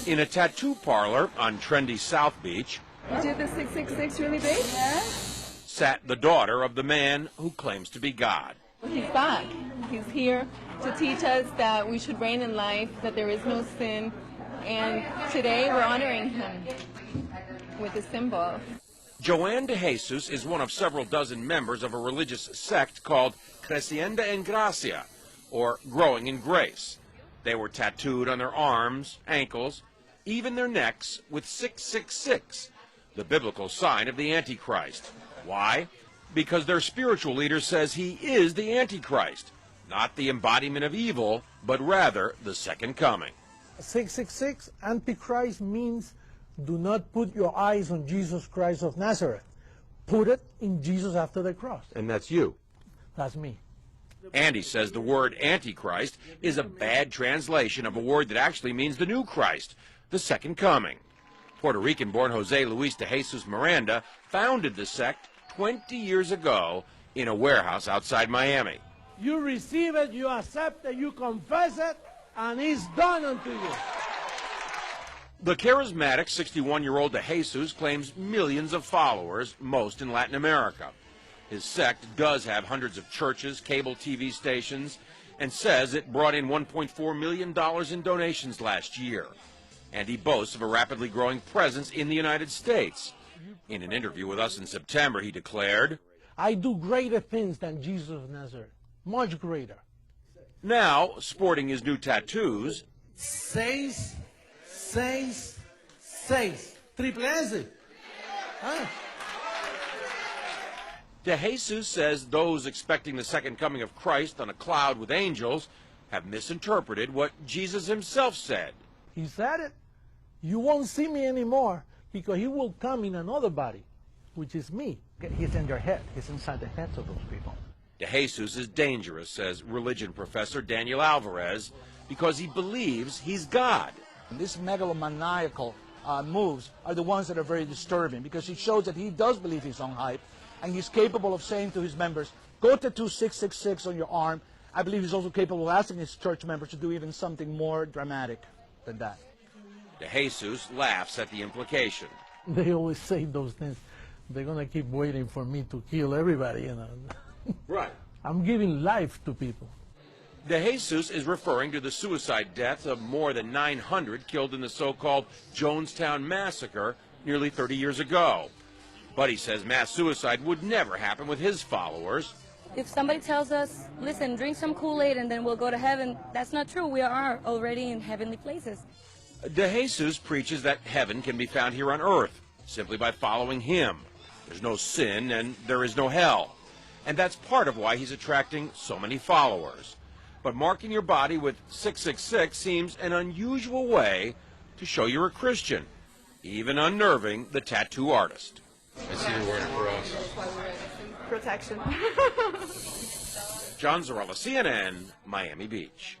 In a tattoo parlor on trendy South Beach, You did the 666 really big? Yeah. sat the daughter of the man who claims to be God. He's back. He's here to teach us that we should reign in life, that there is no sin, and today we're honoring him with a symbol. Joanne de Jesus is one of several dozen members of a religious sect called Creciendo en Gracia, or Growing in Grace. They were tattooed on their arms, ankles, even their necks with 666, the biblical sign of the Antichrist. Why? Because their spiritual leader says he is the Antichrist, not the embodiment of evil, but rather the second coming. 666, Antichrist, means do not put your eyes on Jesus Christ of Nazareth. Put it in Jesus after the cross. And that's you. That's me. Andy says the word Antichrist is a bad translation of a word that actually means the new Christ, the second coming. Puerto Rican-born Jose Luis de Jesus Miranda founded the sect 20 years ago in a warehouse outside Miami. You receive it, you accept it, you confess it, and it's done unto you. The charismatic 61-year-old de Jesus claims millions of followers, most in Latin America. His sect does have hundreds of churches, cable TV stations, and says it brought in $1.4 million in donations last year. And he boasts of a rapidly growing presence in the United States. In an interview with us in September, he declared, I do greater things than Jesus of Nazareth, much greater. Now, sporting his new tattoos, 6, 6, 6. Triple S. Huh? de Jesus says those expecting the second coming of Christ on a cloud with angels have misinterpreted what Jesus himself said. He said it. You won't see me anymore because he will come in another body, which is me. He's in your head. He's inside the heads of those people. De Jesus is dangerous, says religion professor Daniel Alvarez, because he believes he's God. These megalomaniacal moves are the ones that are very disturbing because it shows that he does believe his own hype, and he's capable of saying to his members, go tattoo 666 on your arm. I believe he's also capable of asking his church members to do even something more dramatic than that. De Jesus laughs at the implication. They always say those things. They're going to keep waiting for me to kill everybody, you know. Right. I'm giving life to people. De Jesus is referring to the suicide deaths of more than 900 killed in the so-called Jonestown Massacre nearly 30 years ago. But he says mass suicide would never happen with his followers. If somebody tells us, listen, drink some Kool-Aid and then we'll go to heaven, that's not true. We are already in heavenly places. De Jesus preaches that heaven can be found here on earth simply by following him. There's no sin and there is no hell. And that's part of why he's attracting so many followers. But marking your body with 666 seems an unusual way to show you're a Christian, even unnerving the tattoo artist. I see you're wearing a cross. Protection. John Zarella, CNN, Miami Beach.